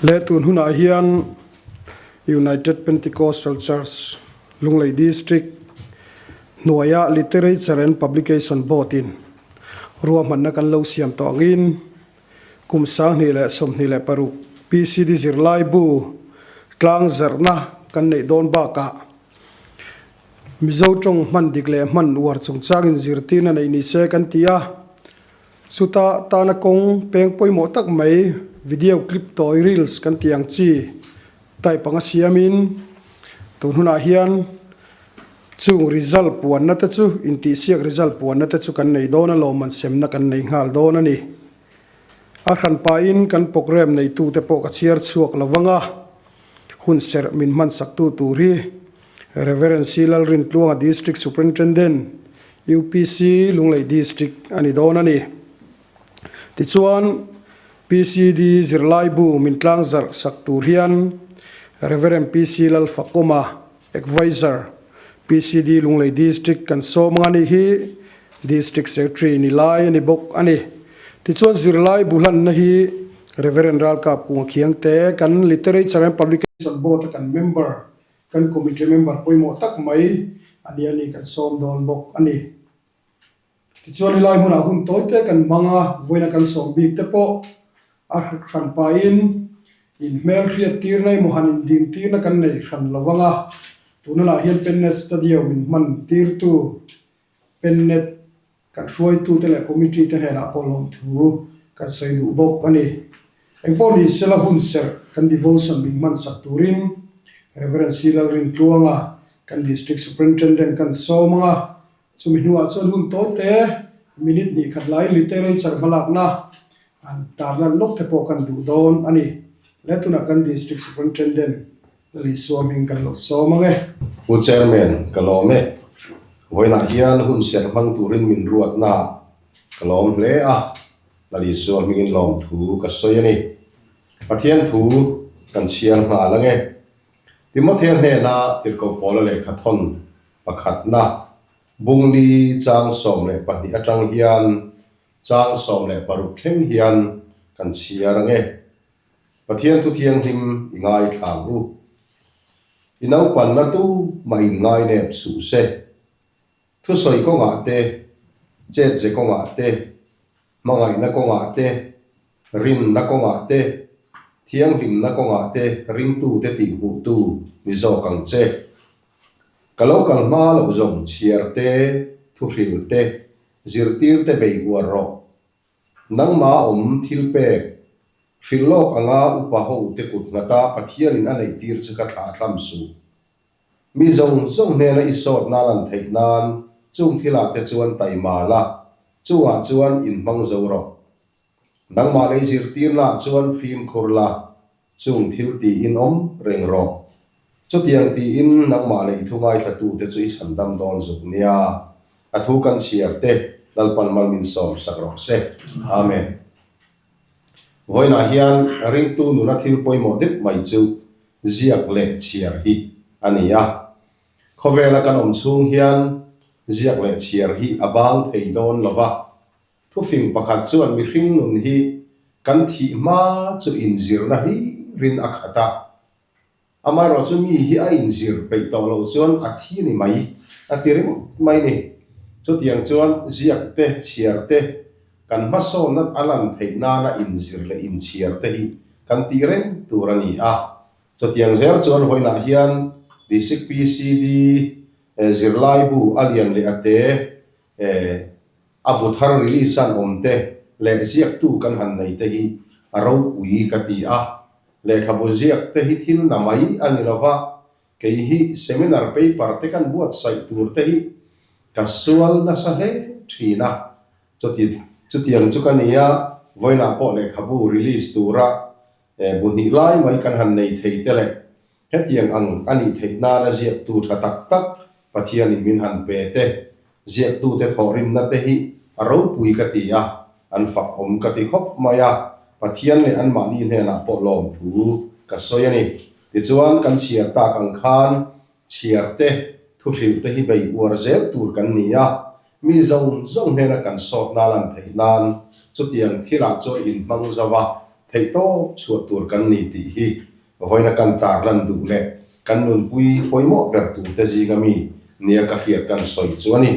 le tun huna hian United Pentecostal Church Lunglei District Nuaya Literature and Publication Board in ruam man kan lo siam to angin kumsang ni le som ni le paru PCD Zirlaibu tlangzarh na kan nei don ba ka mizo tong man dikle man war chung changin zirtin na nei ni se kan tia suta tana kong peng poimo tak mai video clip toy reels kan tiang chi tai panga siamin tun huna hian chung result puan na ta chu inti siak result puan na ta chu kan nei dona lo man sem na kan nei ngal dona ni a khan pa in kan program nei tu te po ka chiar chuak lawanga hun ser min man sak tu ri Reverend Silal rin tluanga district superintendent UPC Lunglei district ani dona ni ti chuan PCD Zirlaibu min tlangzarh sak tur hian Reverend PC Lal Fakuma advisor PCD Lunglei district kan som ngani hi district secretary ni lai ni bok ani ti chuan Zirlaibu lan na hi Reverend Ralkap kung khiang te kan literature and publication board kan member kan committee member poimo tak mai ani kan som don bok ani ti chuan lai huna hun toite kan manga voina kan som bik te po a khan pa in mel create tir nai mohanin din tir na kan nei khan lawanga tuna la hian pennet stadium min man tir tu pennet kan roi tu te le committee te hena polom thu kan sei du bok ani engpo ni sela hun ser kan devotion min man sak turin Reverend Silal rin tluanga kan district superintendent kan somanga chuminua chon hun tote minute ni khatlai literature malak na an tarlan lok te po kan du don ani letuna kan district superintendent li soming kan lo somange fu chairman kalome voina hian hun ser mang turin min ruat na kalom hle a lali soming in lom thu ka soyani pathian thu kan chiang ma lange timothy ne na tirko polo le khathon pakhat na bungli chang som le pani atang hian chang som le paru thleng hian kan chiarange pathian thu thiang him ingai thlang u inau pan na tu mai ngai ne su se thu soi ko nga te che ko nga te mangai na ko nga te rin na ko nga te thiang him na ko nga te ring tu te ti hu tu mi zo kang che kalo kal ma lo zong chiar te thu hril te zirtir te bei war ro nang ma thil pe hrillok anga upa ho te kut ngata pathian in anei tir chaka thla thlam su mi zong ne la isot na lan thei nan chung thila te chuan tai ma la chuwa chuan in mang zo ro nang ma le zirtir na chuan film khurla chung thil ti in reng ro chu tiang ti in nang ma le thungai thatu te chui chandam don zuk nia athu kan chiar te lalpan mal min som sakro se amen voina hian ring tu nuna thil poimo dip mai chu ziak le chiar hi ania khovela kan chung hian ziak le chiar hi abang thei don lova thu fing pakhat chuan mi hring nun hi kan thi ma chu in zir na hi rin akhata ama ro chu mi hi a in zir pe to lo chuan a thi ni mai a tirim mai ni chu tiang chuan ziak te chiar te kan ma so na alan thei na na in zir le in chiar te hi kan ti reng turani a chu tiang zer chuan voina hian district PCD Zirlaibu alian le ate abuthar release an omte le ziak tu kan han nei te hi aro ui ka ti a le khabu ziak te hi thil na mai ani lova ke hi seminar paper te kan buat sai tur te hi casual na sa he thina chutiang chukania voina po le khabu release tura buni lai mai kan han nei thei te le hetiang ang ani thei na na ziak tu tha tak tak pathian in min han pe te ziak tu te thorim na te hi aro pui ka ti a an fak om ka ti khop maya pathian le an mani ne na po lom thu ka soyani ti chuan kan chiar ta kang khan chiar te thu hril te hi bei war zel tur kan nia mi zong ne na kan sot na lan thei nan chu tiang thira cho in mang zawa thei to chuat tur kan ni ti hi voina kan tar lan du le kan nun pui poimo per tu te jingami nia ka hiat kan soi chuani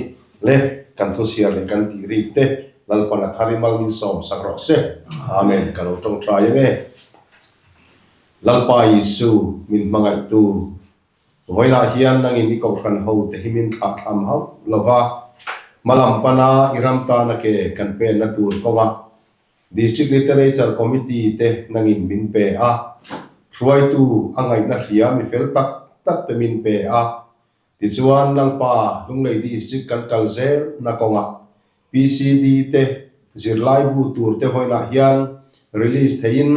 le kan thu siar le kan ti ri te lalpana tharimal ni som sakro se amen kan tong try nge lalpa isu min mangai tu voina hian nangin ni ko khan ho te himin kha tham ho lova malam pana iram ta na ke kan pe na tur konga district literature committee te nangin min pe a ruai tu angai na khia mi fel tak tak te min pe a ti chuan lalpa lunglei district kan kalzer na konga PCD te Zirlaibu tur te voina hian release thein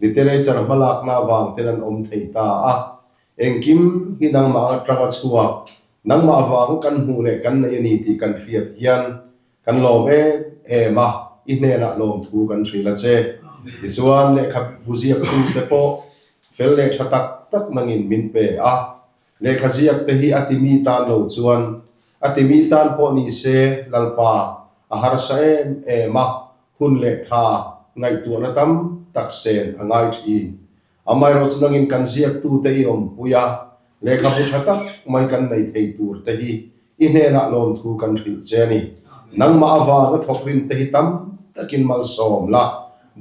literature balak na wang tenan om thei ta a engkim hinang ma atanga chuwa nang ma wang kan hu le kan nei ni ti kan riat hian kan lo me ma ine na lom thu kan thrila che ti chuan le kha buziak tu te po fel le thatak tak nangin min pe a le khaziak te hi atimi tan lo chuan atimi tan po ni se lalpa ahar sa ma hun le tha ngai tu na tam tak sen angai thi amai ro chungin kan ziak tu te om puya le kha bu thatak mai kan nei thei tur te hi ine na lom thu kan thil che ni nang ma awa ga thokrin te hi tam takin mal som la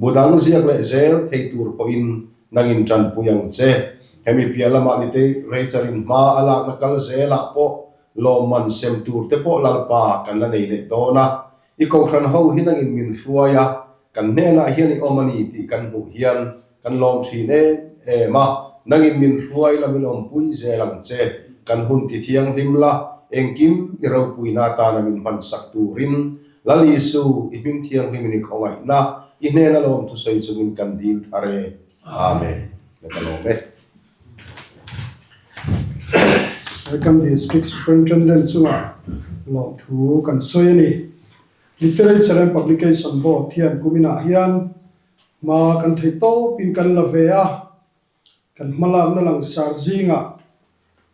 budang ziak le zel thei tur po in nangin tran puyang che hemi piala ma ni te reicharin ma ala na kal zela po lo man sem tur te po lalpa kan la nei le to na I ko khan ho hinangin min ruaya kan ne na hian I omani ti kan hu hian kan lom thi ne ma nangin min ruai la min om pui zelang che kan hun ti thiang himla engkim iro pui na ta na min man sak tu rin lali su I bing thiang himin khongai na I ne na lom tu sei chungin kan dil thare amen le kan lom Welcome district superintendent chunga lom thu kan soi ni literature and publication board thian kumina hian ma kan thei to pin kan la ve a kan malam na lang sarjinga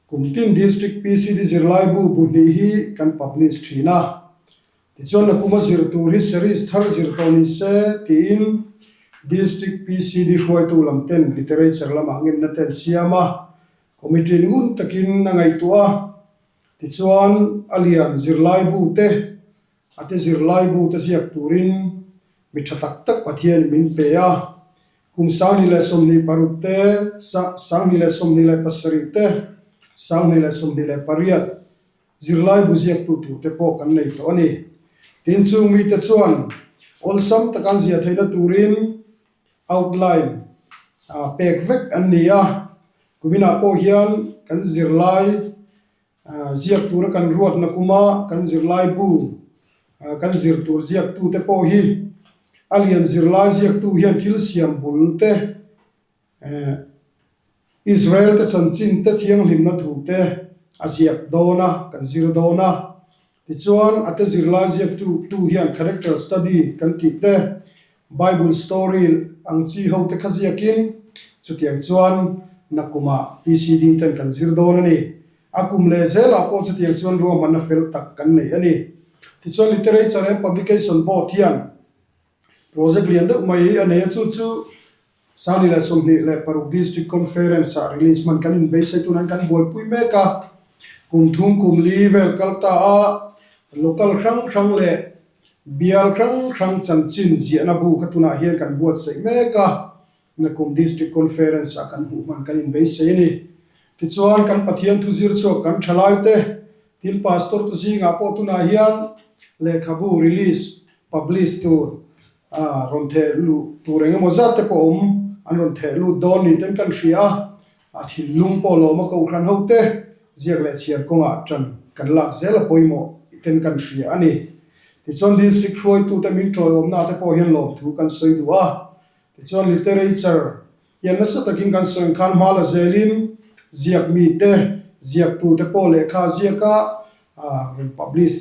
kumtin district PCD Zirlaibu buni hi kan publish thina ti chon na kuma zir tu ri series thar zir to ni se tin district PCD huai tu lam ten literature lama ngin na ten siama committee ngun takin na ngai tua ti chuan alian Zirlaibu te ate Zirlaibu te siak turin mi thatak tak pathian min pe a kum sangni le somni parute sangni le somni le pasari te sangni le somni le pariat Zirlaibu siak tu te po kan nei to ani tin chung mi te chuan ol sam takan zia theina turin outline pek vek an nia kumina po hian kan Zirlai ziak tur kan ruat na kuma kan Zirlaibu kan zir tur ziak tu te po hi alian Zirlai ziak tu hian thil siam bul te Israel te chanchin te thiang lim na thu te asiak dona kan zir dona ti chuan ate Zirlai ziak tu hian character study kan ti te Bible story ang chi ho te khaziakin chutiang chuan nakuma PCD ten kan zir dona ni akum le zela po chutiang chuan ro man na fel tak kan nei ani ti chuan literature and publication board hian project lian de mai ane chu sani la somni le paruk district conference release man kan in base tu nan kan bol pui meka kum thum kum level kalta a local rang le bial rang chanchin zia na bu khatuna hian kan buat sei meka na kum district conference kan hu man kan in base ni ti chuan kan pathian thu zir chu kan thalai te tin pastor tu zinga po tu na hian le khabu release publish tu ron the lu tu reng mo zat te po an ron the lu don ni ten kan ria a thil lung po lo ma ko khan ho te ziak le chiar ko nga tran kan lak zela poimo ten kan ria ani ti chon district khoi tu te min troi om na te po hian lom thu kan soi duwa ti chon literature yan na sa takin kan soi khan mala zelin ziak mi te ziak tu te po le kha ziaka publish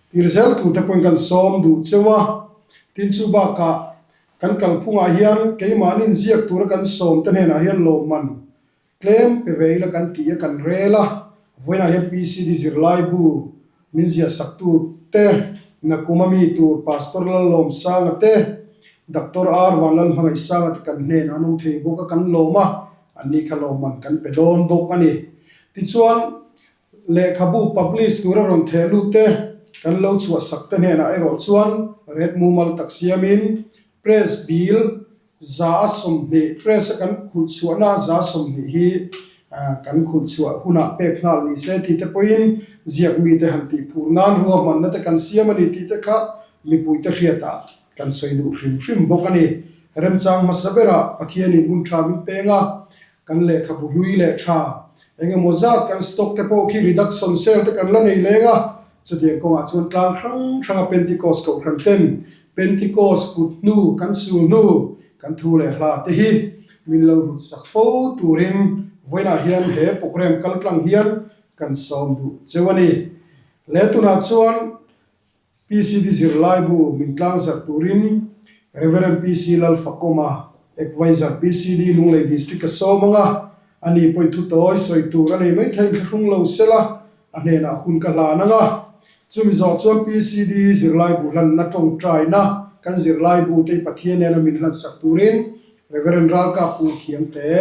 ti result tu te point kan som du chewa tin chu ba ka kan kalphunga hian keimanin ziak tur kan som te na hian lo man claim pe veila kan ti kan rela voina he PCD Zirlaibu min zia saktu te na kumami tu pastor la lom sang te Dr. R walal mga isa at kan ne anong thebo ka kan loma ani khaloman kan pedon bok ani tichuan le khabu publish tura ron thelu te kan lo chua sakta ne na ero chuan red mumal taksiamin press bill za som ni press kan khul chuana za som ni hi kan khul chua huna pe khnal ni se ti te poin ziak mi te han ti purnan ruwa man na te kan siamani ti te kha lipui te hriata kan soidu hrim bokani remchang masabera pathiani hun tha min penga kan le khabu hui le tha enge mozat kan stock te po ki reduction sale te kan la nei lenga chudi ko ma chun tlang thang pentecost ko khan ten pentecost kut nu kan su nu kan thu le hla te hi min lo rut sak fo turin voina hian he program kal tlang hian kan som du chewani le tuna chuan PCD Zirlaibu min tlangzarh turin Reverend PC Lal Fakoma advisor PCD Lunglei district somanga ani point thu toy soi tur ani mai thai khung lo sela ane na hun ka la nanga chumi zo chuan PCD Zirlaibu lan na tong trai na kan Zirlaibu te pathian na min lan sak turin Reverend Ralka pu khiam te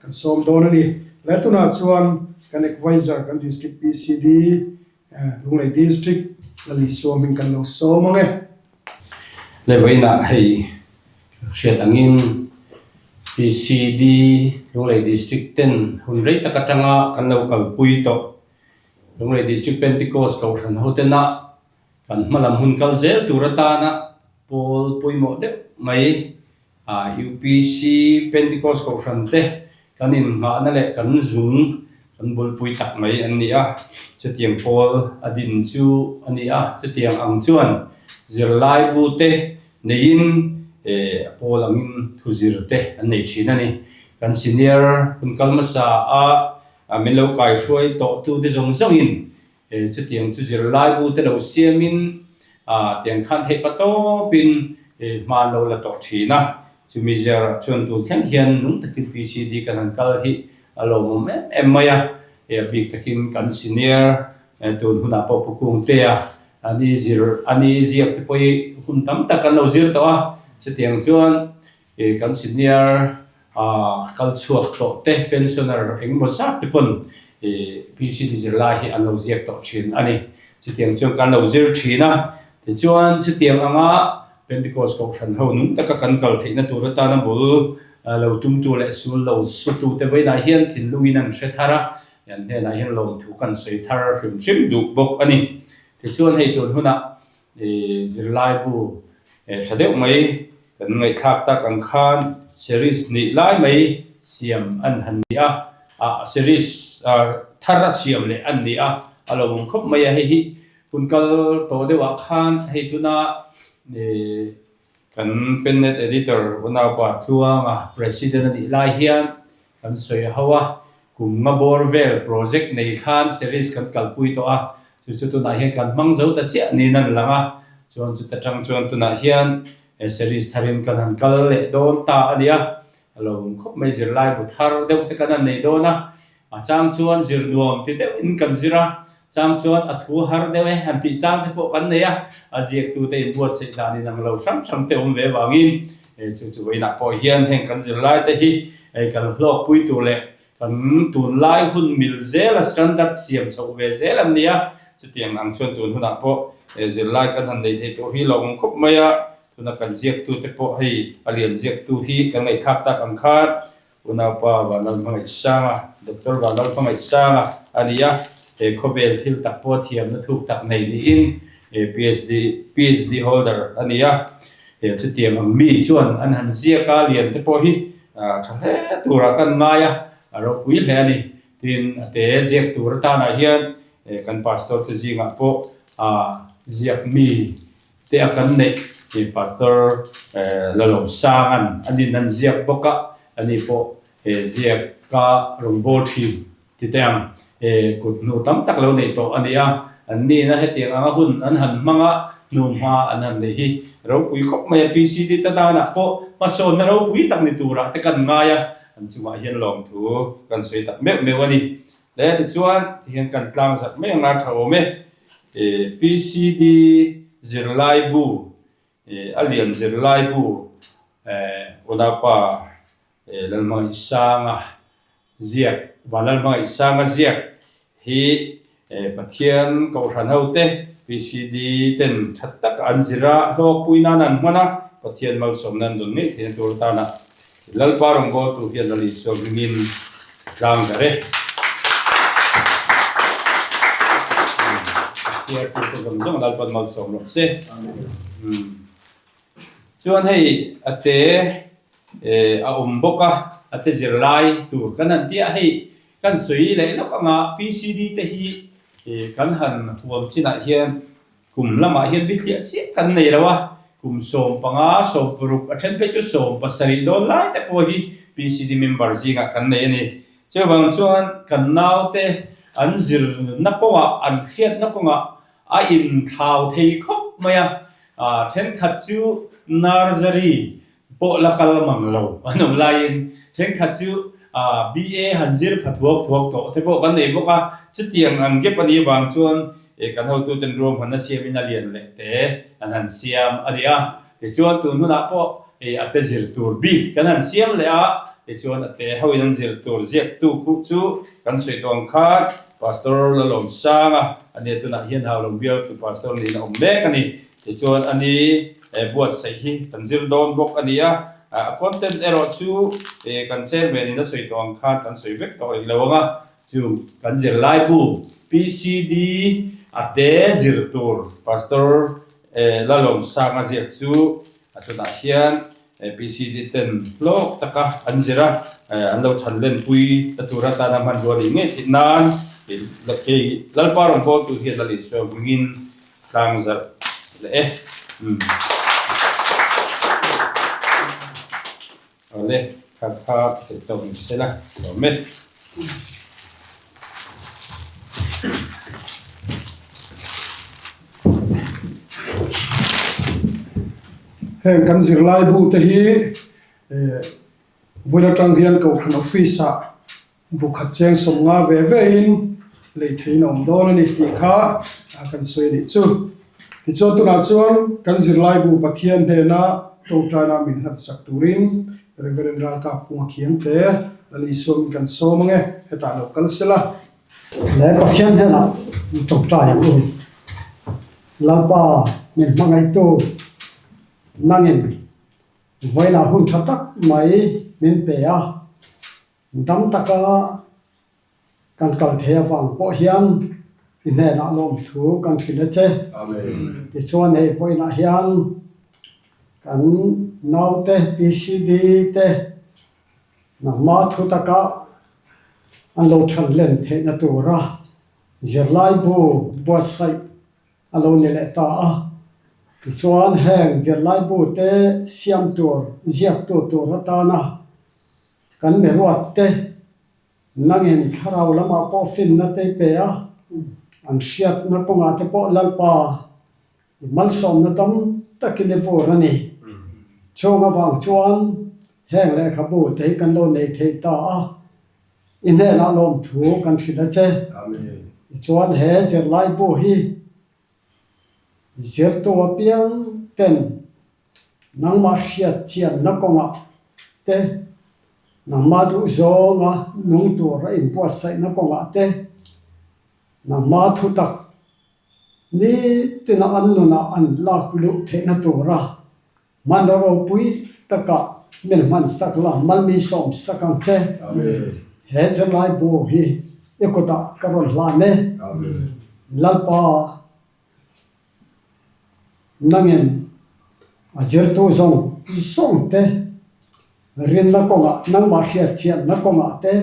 kan som don ani le tuna chuan kan advisor kan district PCD Lunglei district lali soming kan lo somange le voina hei hriat angin PCD Lunglei district ten hun rei takatanga kan lo kal pui to Lunglei district Pentecost ko than hotena kan malam hun kal zel turata na pol pui mo de mai UPC Pentecost ko than te kanin nga na le kan zung kan bol pui tak mai ania chetiang pol adin chu ania chetiang ang chuan Zirlaibu te nein pol angin thuzir te anei thina ni kan senior kun kalmasa a melo kai hroi to tu de zong zong in chetiang chu Zirlaibu te lo siamin tiang khan thei pato pin ma lo la to thina chumi zer chon tu thang hian nung takin PCD kan han kal hi alo mom emaya big takin kan senior tun huna po pukung te ani ziak te poi hun tam ta kan lo zir to chetiang chuan kan senior kal chuak to te pensioner engmo sak te pon PCD Zirlai hi an lo ziak to thin ani chetiang chuan kan lo zir thina ti chuan chetiang anga Pentecost ko than ho nung ta ka kan kal theina turata na bul lo tum tu le sul lo su tu te vai na hian thin luin an thre thara yan he na hian lo thu kan soi thar hrim du bok ani ti chuan hei tun huna Zirlaibu thadeu mai kan ngai thak ta kan khan series ni lai mai siam an han nia series thara siam le an nia alo mong khop mai hi kun kal to de wa khan hei tuna kan pennet editor una pa thuanga president ni lai hian kan soi hawa kumma borvel project nei khan series kan kalpui to chu tu na hian kan mangzo ta che ni nan langa chuan chu ta tang chuan tu na hian series tharin kan han kal le don ta ania alo khop mai Zirlaibu thar deuh te kan nei dona chang chuan zirnuam ti deuh in kan zira chang chuan thu har dewe han ti chang te po kan neya aziek tu te in buat se dani nang lo sam te ve wangin chu veina po hian heng kan Zirlai te hi kan hlok pui tu le kan tun lai hun mil zel standard siam chho ve zel an nia chutiang ang chuan tun huna po Zirlai kan han nei the to hi lo khop maya tuna kan ziek tu te po hei alian ziek tu hi kan ngai thak ta kan khat una pa wanal mangai sanga Dr. wanal mangai sanga ania khobel thil tak po thiam na thuk tak nei ni in PhD holder ania chutiang ang mi chuan an han zia ka lian te po hi thale tura kan maya aro pui hle ani tin ate ziek tur ta na hian kan pastor te zinga po ziak mi te akan nei pastor lalo sangan ani nan ziak boka ani po ziak ka rombol thim ti tang kut nu tam tak lo nei to ania anni na hetiang anga hun an han manga num ha an han nei hi ro pui khop mai PCD ta ta na po pason na ro pui tak ni tura te kan ngaya an chuma hian lom thu kan soi tak me wani le ti chuan hian kan tlang zat me nga thaw me PCD Zirlaibu alian Zirlaibu Unapa lalmang isanga ziak lalmang isanga ziak hi pathian ko ran hote PCD ten thattak anzira lo puina nan mana pathian mal somnan dun ni tin tur ta na lal parong go tu hian lali so mingin tlangzarh here tu gam dong lal pan mal som lo se chuan hei ate a boka ate zirlai tur kan an tia hei kan sui le lok anga PCD te hi kan han huam china hian kum lama hian vitlia chi kan nei lawa kum som panga som puruk a then pe chu som pasari do lai te po hi PCD member zinga kan nei ani chewang chuan kan nau te an zir na ponga an khiat na ponga a in thau thei khop maya then khat chu nursery po lakal manglo anom lain then khat chu BA hanzir phathuak thuak to te po kan nei boka chitiang ang ge pani wang chuan kan ho tu ten rom hana siamina lian le te an han siam aria te chuan tu nu na po ate zir tur bi kan han siam le a te chuan ate hoin zir tur ziak tu khu chu kan soi tong kha pastor la lom sanga ane tu na hian hawlom bial tu pastor ni na omme kani te chuan ani buat sai hi tanzir don bok ania content ero chu kan chairman ina soi tong kha kan soi vek to lawanga chu kan Zirlaibu PCD ate zirtur pastor lalom sanga ziak chu atuna hian PCD ten lok taka anzira anlo thanlen pui tatura ta naman gori nge tinan lalparong ko tu hian dali so mingin tlangzarh le ole kha te tong sela met heng kan Zirlaibu te hi voina tang hian ko han office a bukhat cheng som nga ve ve in le thein om don ani ti kha kan soi ni chu ti chu tu na chuan kan Zirlaibu pathian he na to tana min hat sak turin reverend ral ka pu khian te ali som kan som nge heta local sela le pathian he na to ta ya u la pa min mangai tu nangin voina hun thatak mai min pe a dam taka kan kal the wang po hian ine na lom thu kan thile che Amen. ti chuan hei voina hian kan naute PCD te na ma thu taka an lo than len the na tura Zirlaibu buat sai alo ne le ta a ti chuan heng Zirlaibu te siam tur ziak tu ratana kan me ruat te nangin tharau lama po fin na te pe a an siat na konga te po lalpa mal som na tam takile vorani chonga wang chuan heng le khabu te kan lo nei thei ta a inhe na lom thu kan thila che Amen. chuan he Zirlaibu hi zir to piang ten nang ma hiat chian na konga te nang ma du zonga nung tu ra in po sai na konga te nang ma thu tak ni tina an nu na an lak lu the na tu ra man ro pui taka min man sak la mal mi som sakang che Amen. he Zirlaibu hi ekota karon la ne Amen. lalpa nangin azir tu zong song te rin na konga nang ma hiat chian na konga te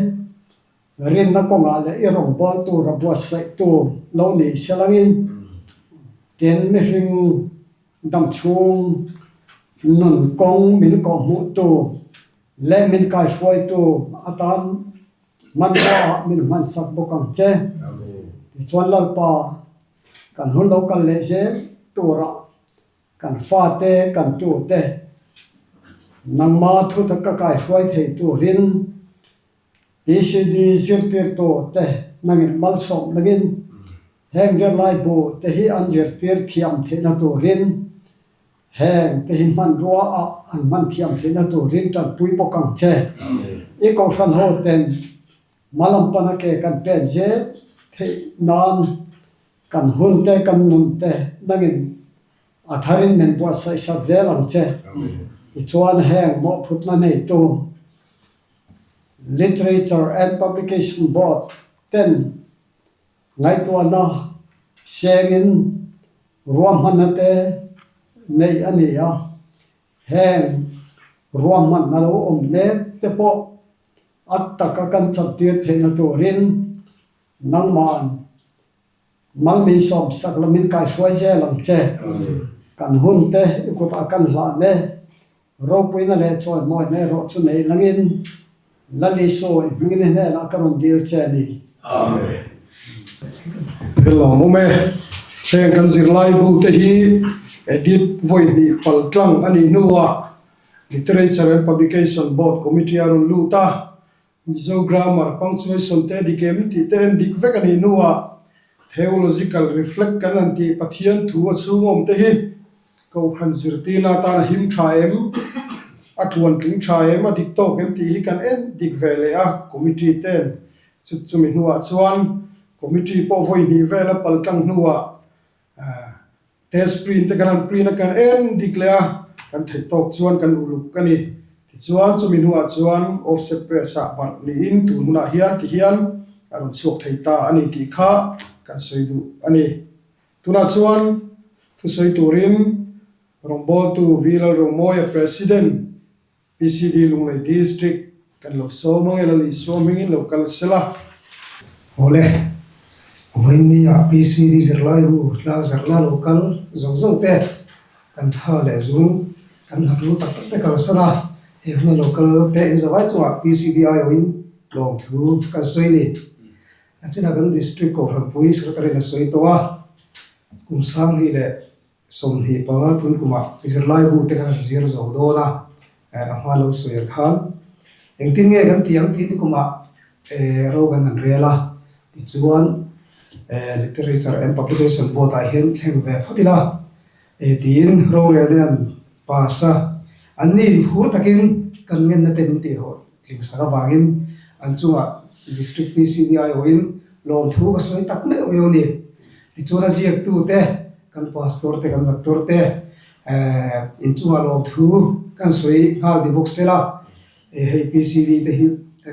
rin na konga le irong bol tu ra buat sai tu lo ni selangin ten mi ring dam chung nun kong min ko mu tu le min kai hoi tu atan man ba min man sak bokang che Amen. chuan lalpa kan hun lo kan le se tu ra kan fa te kan tu te nang ma thu ta ka kai hoi thei tu rin PCD zirtir to te nangin mal som lagin heng Zirlaibu te hi an zirtir thiam the na tu rin heng te hin man rua an man thiam the na tu rin tan pui po kang che e ko than ho ten malam pana ke kan pen je the nan kan hun te kan nun te nangin atharin men po sai sak zelang che I chuan heng mo phut na nei tu Literature and Publication Board ten ngai tu na sengin ruam hanate nei ania heng ruam man na lo ne te po atta ka kan chaptir the na tu rin nang man mang mi som saklamin kai suai je lang che kan hun te ikut akan hla ne ro puina le choi moi ne ro chu nei langin lali so mingin ne la karon dil che ni Amen. Hello me heng kan Zirlaibu te hi edit voi ni pal tlang ani nuwa Literature and Publication Board Committee arun luta mizo grammar punctuation te dikem ti ten dik vek ani nuwa theological reflect kan anti pathian thu chungom te hi ko khan zirtina ta na him thaem atwan king thaem a dik to kem ti hi kan en dik vele a committee ten chumi nuwa chuan committee po voi ni vela paltang nuwa test print te kan print kan en dik le a kan thei tok chuan kan uluk kani ti chuan chumi nuwa chuan offset press a ban ni in tu huna hian ti hian arun chok thei ta ani ti kha kan soidu ani tuna chuan thu soi turin rombol tu vilal romoya president PCD Lunglei district kan lo so mangela li so mingin local sela ole voini a PCD Zirlaibu tlangzarh local zong te kan tha le zum kan hatu tak te kal sana he hme local te zawai chuwa PCD ayo in long thu kan soini achina kan district ko ran pui sarkari na soi to a kum sang hi le som hi pa thun kuma Zirlaibu te kan zir zo do na ma lo soir khan engtin nge kan tiang ti kuma ro kan an rela ti chuan Literature and Publication Board a hian thleng ve photila tin ro rel den pasa anni hu takin kan ngen na te min ti ho ling sara wangin an chunga district PCD ayo in lom thu ka soi tak me yo ni ti chuna jiak tu te kan pastor te kan doctor te in chunga lom thu kan soi ha di box sela hei PCD te hi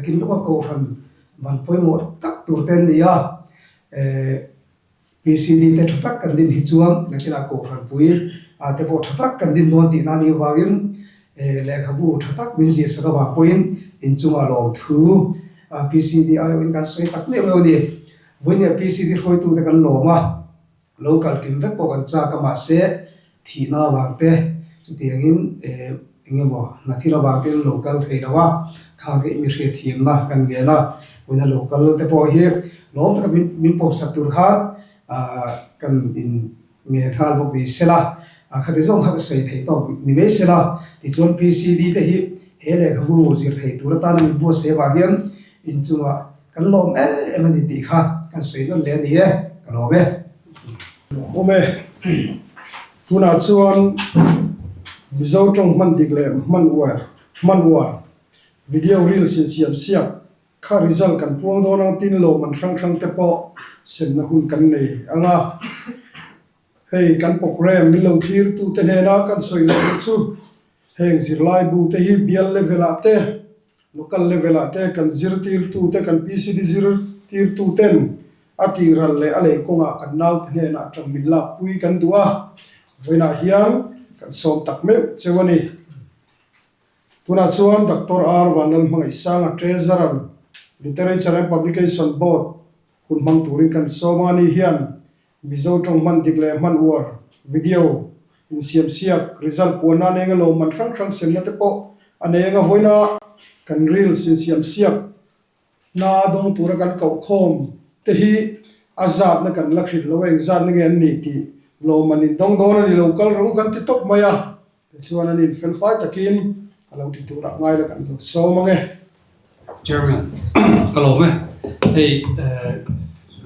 kin lo ko ran ban poi mo tak tur ten dia PCD te thatak kan din hi chuang na kila ko ran pui a te po thatak kan din don ti na ni wangin le khabu thatak min ji saka wa poin in chunga lom thu PCD ayo in kan soi tak me yo ni voinia PCD foi tu te kan loma local kim vek po kan cha ka ma se thina wangte tiangin engemo nathira wangte local theilawa kha ge mi hre thim na kan ge na voina local te po hi lom ta min pom satur kha kan in nge khal bok di sela khati zong ha sei thei to ni me sela ti chon PCD te hi hele khabu zir thei tur ta na bo se wa hian in chunga kan lom emani ti kha kan sei no le ni e kan obe ome tuna chuan mizo tong man digle man war video Reels Insiamsiak kha result kan puang do na tin lo man rang te po sen na hun kan nei anga hei kan program mi lo clear tu te na kan soi lo chu heng Zirlaibu te hi bial level ate local level ate kan zir tir tu te kan PCD zir tir tu ten ati ral le ale konga kan nau te na tang min la pui kan dua voina hian kan som tak me chewani tuna chuan Dr. R Vanal mangai sanga treasurer Literature and Publication Board kun mang turin kan somani hian mizo tong man digle man war video Insiamsiak result puan na nenga lo man rang sen te po anenga voina kan Reels Insiamsiak na dong tura kan kau khom te hi azat na kan lakhrit lo eng zat nge ni ti lo manin dong don ni local ro kan ti top maya chuan ani fel fai takin alo ti tura ngai la kan so mange Chairman, kalome, hey,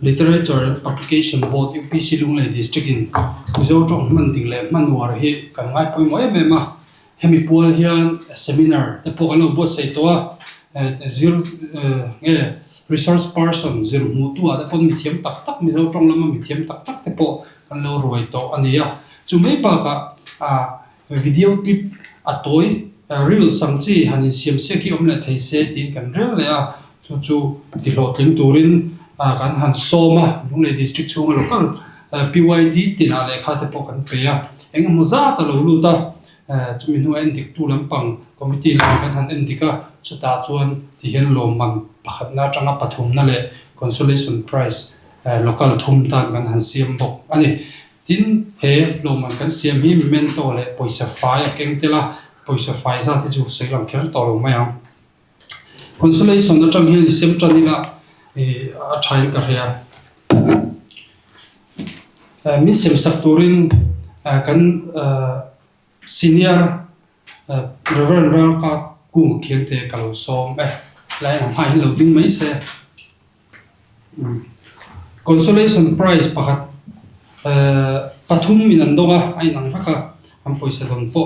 Literature and Publication Board UPC Lunglei District in Mizo Trong Man Dingle Manuar hi kan ngai poi moi me ma hemi puan hian seminar te po ano bo sei to zero resource person zero mu tu ada pon mi thiam tak tak Mizo Trong lama mi thiam tak tak te po kan lo roi to ania chumei pa ka video clip atoi Reels samchi hanin siamsiak hi omle theise tin kan rel le a chu ti lo tling turin kan han soma Lunglei district chunga local PYD tina le kha te po kan pe a engam moza ta lo lu ta chumi nu en dik tu lampang committee la kan han en dika chuta chuan ti hen lo man pakhat na tanga pathum na le consolation prize local thum tan kan han siam bok ani tin he lo man kan siam hi men to le poisa fai keng tela poisa fai za ti chu seilam kher to lo mai ang consolation na tang hian siam tanila a thain ka ria mi sem sakturin kan senior reverend ral ka kung khian te kalo som lai ham hai lo ding mai se consolation prize pakhat pathum minan donga ai nang vaka am poisa don fo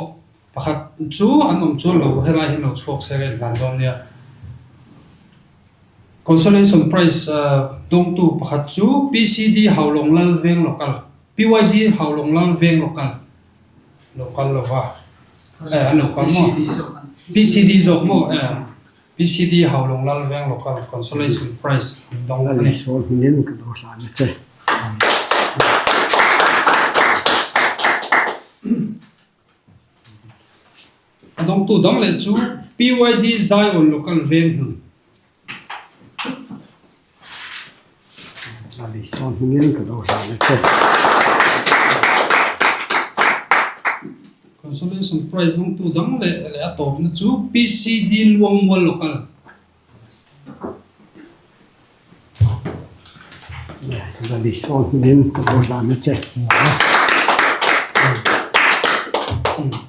pakhat chu anom chu lo helai hin lo chok se ren nan don nia consolation prize dong tu pakhat chu PCD haulong lal veng local PYD haulong lal veng local lova local mo PCD zok mo PCD haulong lal veng local consolation prize dong là ni số miếng cái đồ làm thế dong tu dong le chu PYD Zion local veng là số miếng cái đồ làm thế consolation prize dong tu dong le atop na chu PCD luang wal local là số miếng cái đồ làm thế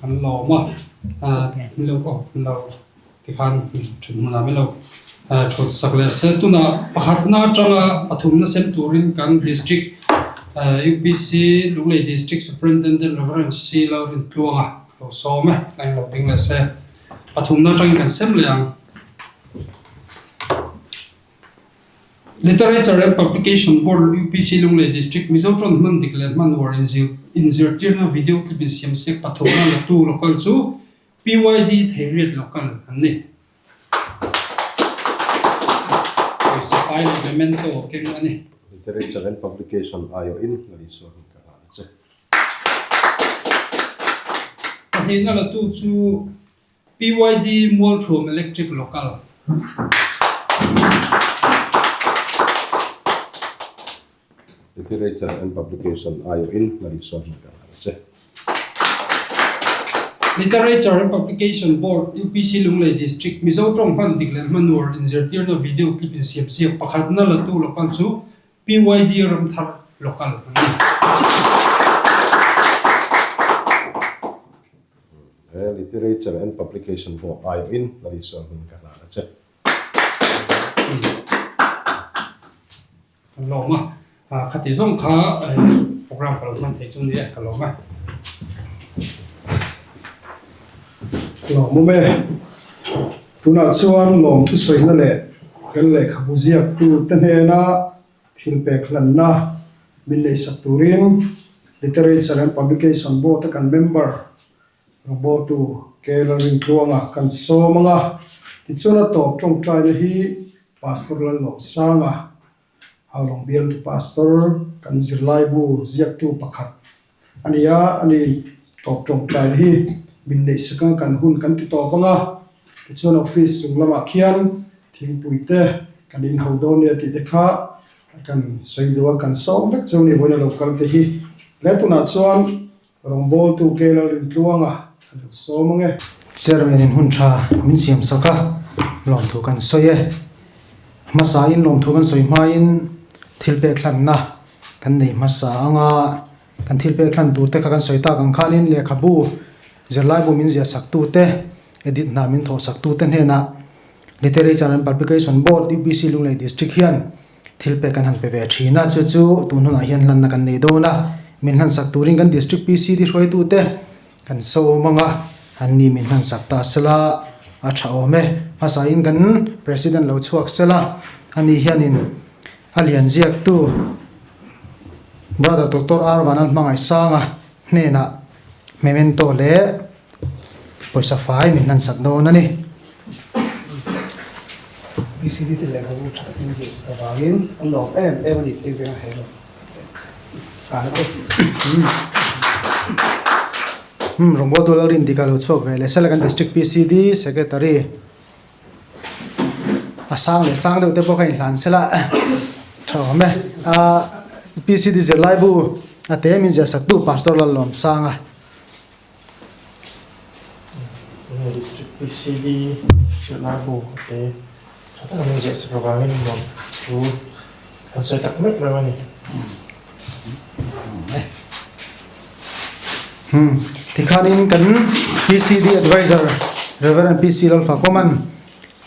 an lo ma lo ko lo ti khan thun na me lo thot sakle se tu na pakhat na tanga pathum na sem turin kan district UPC Lunglei district superintendent Reverend C Laurin Tluanga lo so me lai lo ding le se pathum na tang kan sem leang Literature and Publication Board UPC Lunglei District Mizo Tron man dikle manwar inzir na video clip in siamsiak pathum na lo tu local chu PYD theriat local anni so file memento keng ani Literature and Publication ayo in lari so ka che hina la tu chu PYD Moltrom electric local Literature and Publication ayo in lari so ka che Literature and Publication Board UPC Lunglei District Mizo Trong Phan Diklen Manur insertir na video clip in siamsiak pakhat na la tu local chu PYD Ramthar local Literature and Publication Board ayo in lari so ka che lo ma khati zong kha program ko man thei chung ni ka lo ma lo mo me tuna chuan lom thu soi na le kan le khabuziak tu tan he na thil pek lan na min le sakturin Literature and Publication Board kan member robotu kelarin tuanga kan so manga ti chuna top trong trai na hi pastor lan lo sanga halong bial tu pastor kan Zirlaibu ziak tu pakhat ania ani top trong trai hi min le saka kan hun kan ti to banga ti chuna office chung lama khian thing puite kan in hodon ne ti dekha kan soidua kan so vek chuni bona local te hi letuna chuan rongbol tu kelarin tuanga so mange chairman in hun tha min siam saka lom thu kan soye masa in lom thu kan soi ma in thilpe khlan na kan nei masa anga kan thilpe khlan tur te kan soi ta kan khanin le khabu Zirlaibu min zia saktu te edit na min tho saktu te hena Literature and Publication Board UPC Lunglei District hian thil pe kan han pe ve thina chu tun huna hian lan na kan nei do na min han sak turin kan district PCD roi tu te kan so manga han ni min han sak ta sela a thao me hasa in kan president lo chuak sela ani hianin alian ziak tu brother Dr. Arvan mangai sanga hne na memento le poisa fai min han sak do na ni PCD Zirlaibu Images awangin ang loob ni tigre na hero. Sana ko. Rombo dollar in dikalo chok vele Salakan district PCD secretary asang le sang de po kain han sela thome PCD Zirlaibu ate min ja sak tu pastor lom sanga district PCD Zirlaibu te Ata kami sa programin mo tu so tak mek naman ni tikhanin kan PCD advisor Reverend PC Lal Fakoman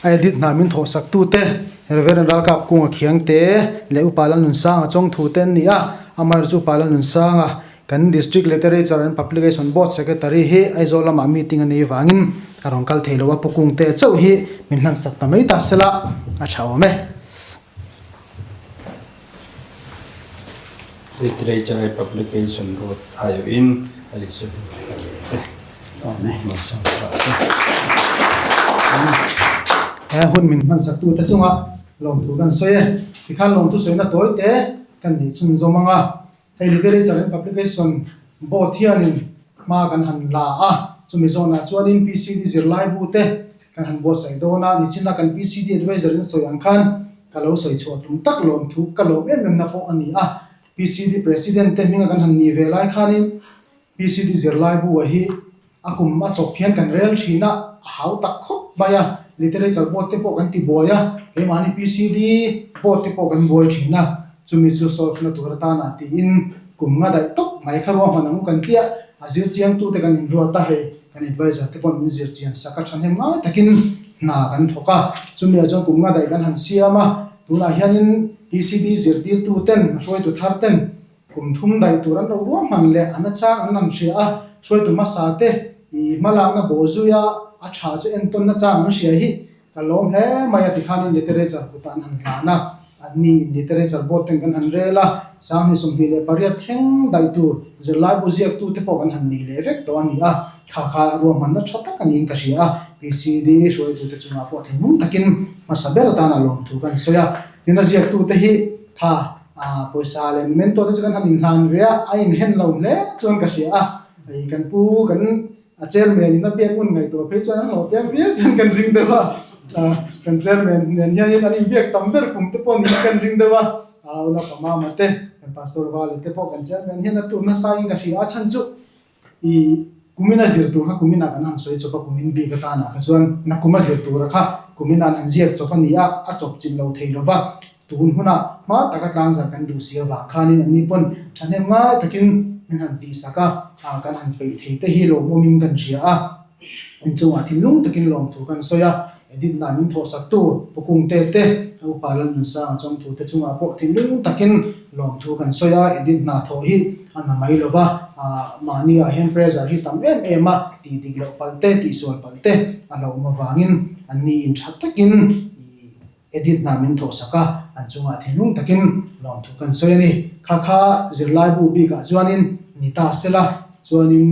edit na min tho sak tu te Reverend Ral Kap kung khiang te le upalan nun sang chong thu ten ni a amar chu palan nun sang kan district literature and publication board secretary he aizola ma meeting ani wangin arong kal theilowa pukung te chau hi min han sak tamai ta sela a chaw me literature and publication board ayo in aliso se masang hun min han sak tu ta chunga long tu kan soye tikhan long tu soina toy te kan ni chun zomanga hei literature and publication board hianin ma kan han la a chumi zona chuanin PCD Zirlaibu te kan han bo sai dona ni china kan PCD advisor in soyang khan kalo soi chhuat rum tak lom thu kalo em na po ani a PCD president te minga kan han ni velai khanin PCD Zirlaibu wa hi akum ma chok phian kan rel thina hau tak khop baya literature board te po kan ti boya he mani PCD board te po kan boy thina chumi chu solve na tur ta na ti in kumnga dai tok mai kharwa manam kan tia azir chiang tu te kan ro ta he kan advisor te pon mizir chiang saka than he ma takin na kan thoka chumi ajo kumnga dai kan han siama tuna hianin PCD zirtir tu ten roi tu thar ten kum thum dai turan ro ro man le ana chang anan ria roi tu ma sa te I malak na bozuya a tha chu enton na chang na ria hi kalom hle maya tikhanin literature putan han hlana ani literature board ten kan han rela sangni sumhi le pariat theng dai tu Zirlaibu ziak tu te po kan han ni le vek to ani a kha ro man na thata kan in ka ria PCD roi tu te chunga fo themu takin masabel ta na lom tu kan soya tina ziak tu te hi kha poisa le memento te kan han in hlan ve a in hen lo le chon ka ria ai kan pu kan a chairman in a biak un ngai to phe chuan lo tiam bia chan kan ring dewa kan chairman nen hian ani biak tamber kum te pon kan ring dewa na kama mate kan pastor wale te po kan chairman hian tu na sai ka ria chan chu I kumina zir tur kha kumina kan han soi chopa kumin bi ka ta na kha chuan na kuma zir tur kha kumina han ziak chopa ni a chop chin lo theilova tun huna ma taka tlangzarh kan du sia wa khanin ani pon thanem nga takin min han ti saka kan han pe thei te hi lo momin kan ria a in chunga thilung takin lom thu kan soya edit na min tho sak tu pukung te au palan nun sa chom thu te chunga po thilung takin lom thu kan soya edit na tho hi ana mai lova mani a hen pressure hi tam em a ti diglo palte ti sol palte alo ma wangin ani in that takin edit na min tho saka an chunga thilung takin lom thu kan soya ni kha Zirlaibu bi ka chuanin nita sela chuanin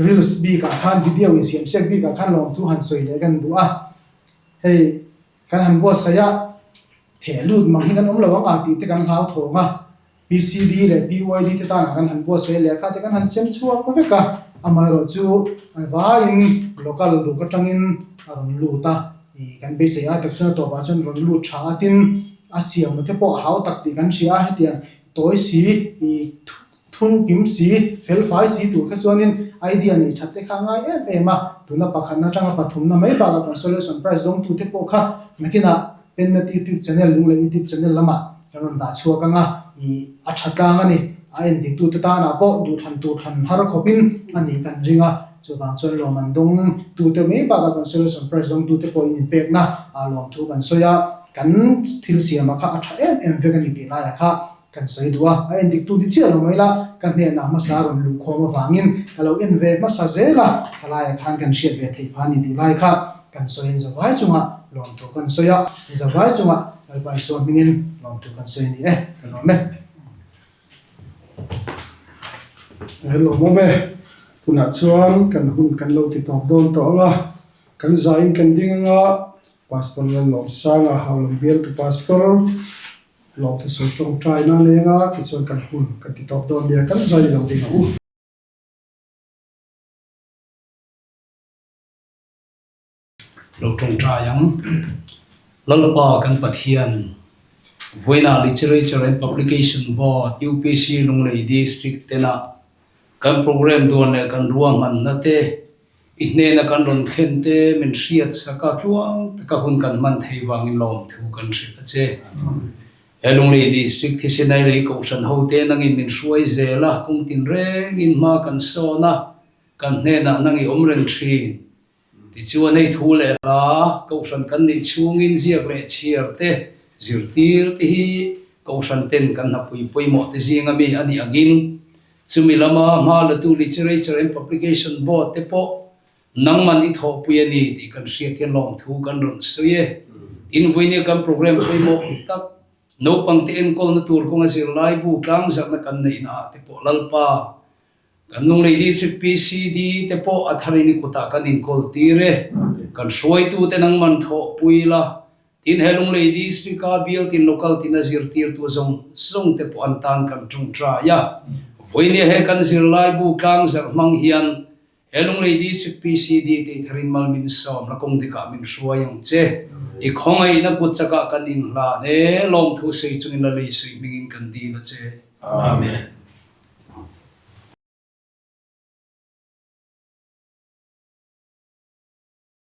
Reels bi ka khan video Insiamsiak bi ka khan lom thu han soi le kan du'a hei kan han bo saya thelut mang hi kan om lawang a ti te kan hlau thonga PCD le PYD te ta na kan han bo soi le kha te kan han sem chuak ko veka amaro chu an va in local lu ka tangin aron lu ta I kan be se a tak chuna to ba chon ron lu tha tin asiam te po hau tak ti kan sia hetia toy si I thun kim si fel fai si tu kha chuanin idea ni thatte kha nga em a tuna pakhan na tanga pathum na mai ba ka solution price dong tu te po kha nakina pen na YouTube channel lung le YouTube channel lama karon da chua ka nga I a thata nga ni a en dik tu ta na po du than har khopin ani kan ringa chuwang chon lomandong tu te mai ba ka solution price dong tu te po in pek na a lom thu kan soya kan thil siam kha atha em ve kan ti la kha kan soi dua a en dik tu di chial mai la kan ne na ma sa ron lu khom wangin kalo en ve ma sa zela khala ya khan kan shiat ve thei phani ti lai kha kan soi en zawai chunga lom tu kan soya zawai chunga ai bai so mingin lom tu kan soi ni kan me hello mo me puna chuan kan hun kan lo ti top don to anga kan zain kan ding anga pastor ngan lo sanga hawlom bial tu pastor lo tu so trong trai na lenga ti chuan kan hun kan ti top don dia kan zai lo ding u lo trong trai yang lalpa kan pathian voina literature and publication board UPC Lunglei district tena kan program don le kan ruang man na te inne na kan ron khente min riat saka chuang ka hun kan man thei wangin lom thu kan ri che Lunglei district thi sinai rei ko san ho te nangin min suai zela kung tin reng in ma kan so na kan ne na nangi omren thi ti chuan nei thu le la ko san kan ni chungin ziak le chiar te zirtir ti hi ko san ten kan na pui pui mo te zinga mi ani angin sumilama ma la tu literature and publication board te po nangman I tho puyani ti kan sia thian lom thu kan ron suye in voine kan program pui mo tak no pang te en kol na tur ko nga Zirlaibu tlangzarh na kan nei na te po lalpa kan Lunglei district PCD te po athari ni kuta kan in kol tire kan suai tu te nangman tho pui la in Lunglei district ka bial tin local tin zirtir tu zong te po antan kan tung tra ya voine he kan Zirlaibu tlangzarh mang hian Lunglei district PCD te tharin mal min som la kong dika min suayang che I khongai na kutchaka kan in la ne lom thu sei chungin la lei sei mingin kan di la che amen